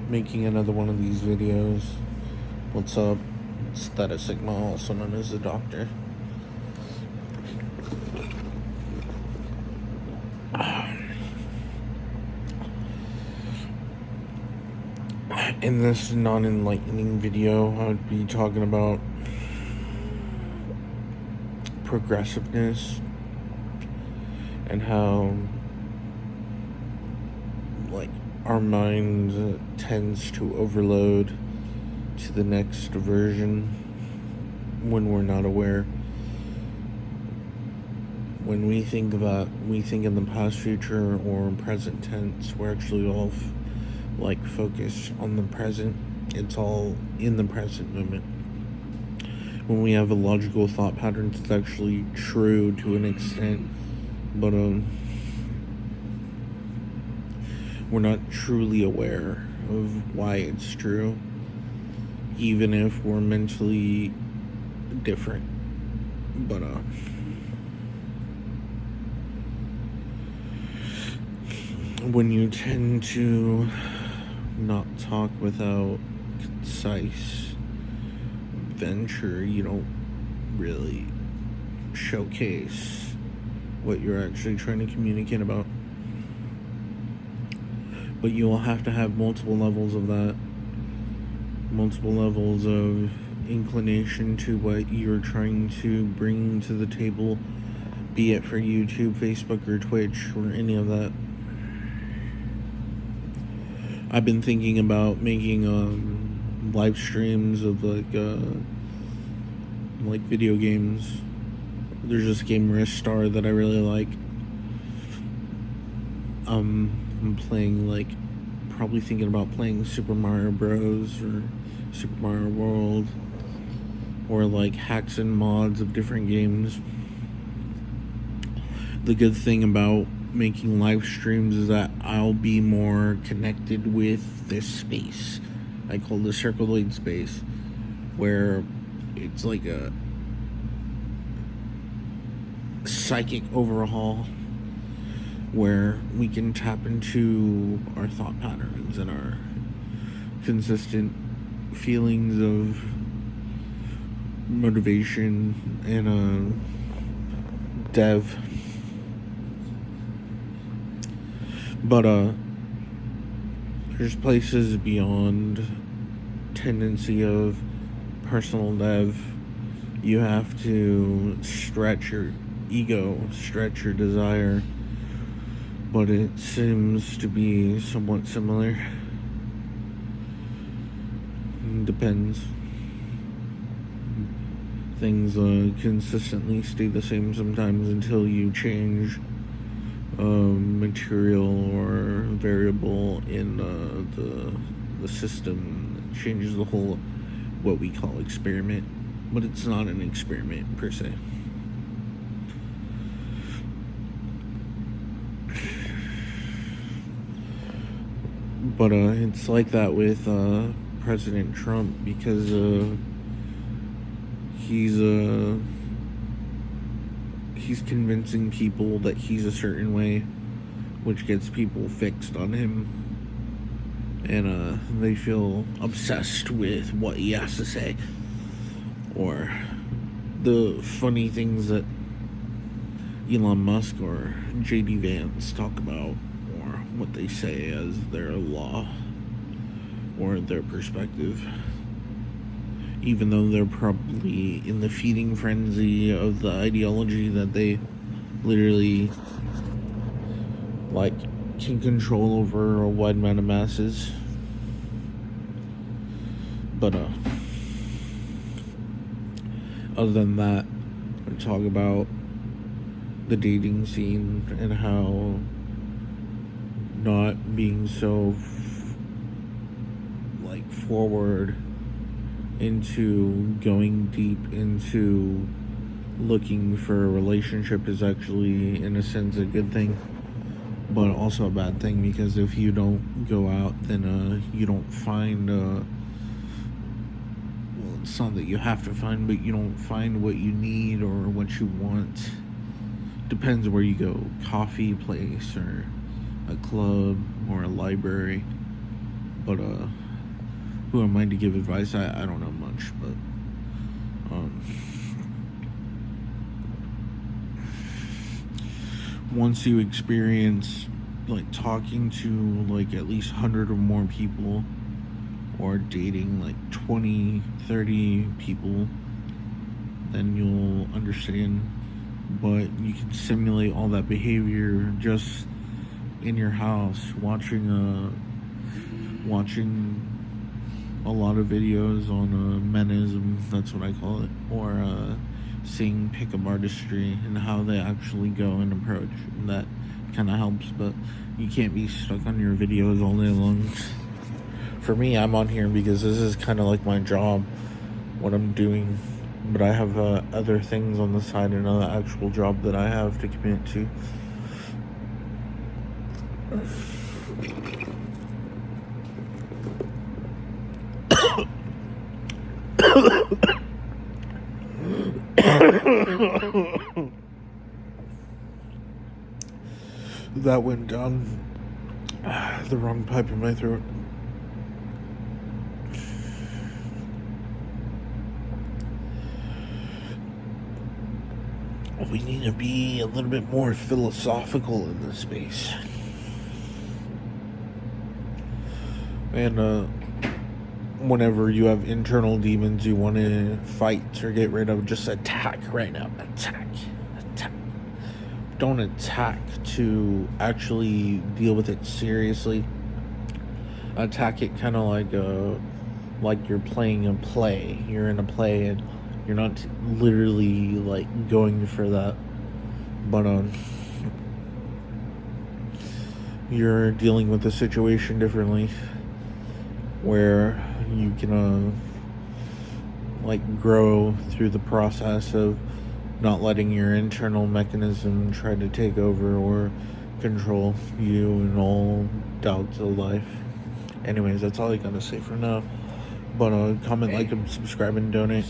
making another one of these videos. What's up? It's Theta Sigma, also known as the Doctor. In this non-enlightening video, I would be talking about progressiveness and how our mind tends to overload to the next version when we're not aware. When we think in the past, future, or present tense, we're actually all focus on the present. It's all in the present moment. When we have a logical thought pattern, it's actually true to an extent, but we're not truly aware of why it's true, even if we're mentally different. But when you tend to not talk without concise venture, you don't really showcase what you're actually trying to communicate about. But you'll have to have multiple levels of that, multiple levels of inclination to what you're trying to bring to the table, be it for YouTube, Facebook, or Twitch, or any of that. I've been thinking about making live streams of video games. There's this game Ristar that I really like. I'm playing probably thinking about playing Super Mario Bros. Or Super Mario World, or hacks and mods of different games. The good thing about making live streams is that I'll be more connected with this space. I call the Circuloid space, where it's like a psychic overhaul where we can tap into our thought patterns and our consistent feelings of motivation and dev. But there's places beyond tendency of personal dev. You have to stretch your ego, stretch your desire, but it seems to be somewhat similar. Depends. Things consistently stay the same sometimes until you change material or variable in the system. It changes the whole, what we call, experiment, but it's not an experiment per se. But it's like that with President Trump, because he's convincing people that he's a certain way, which gets people fixed on him, and they feel obsessed with what he has to say, or the funny things that Elon Musk or JD Vance talk about, or what they say as their law or their perspective, even though they're probably in the feeding frenzy of the ideology that they literally can control over a wide amount of masses. But other than that, I talk about the dating scene and how not being so forward into going deep into looking for a relationship is actually, in a sense, a good thing, but also a bad thing, because if you don't go out, then you don't find well, it's not that you have to find, but you don't find what you need or what you want. Depends where you go. Coffee place or a club or a library. But who am I to give advice? I don't know much, but once you experience like talking to like at least 100 or more people, or dating like 20, 30 people, then you'll understand. But you can simulate all that behavior just in your house, watching a lot of videos on menism, that's what I call it, or seeing pickup artistry and how they actually go and approach. And that kind of helps, but you can't be stuck on your videos all day long. For me, I'm on here because this is kind of like my job, what I'm doing. But I have other things on the side, another actual job that I have to commit to. That went down the wrong pipe in my throat. We need to be a little bit more philosophical in this space. And whenever you have internal demons you want to fight or get rid of, just attack right now. Attack. Don't attack to actually deal with it seriously. Attack it kind of like you're playing a play. You're in a play and you're not literally like going for that, but you're dealing with the situation differently, where you can like grow through the process of not letting your internal mechanism try to take over or control you in all doubts of life. Anyways, that's all I gotta say for now. But comment, like, and subscribe, and donate.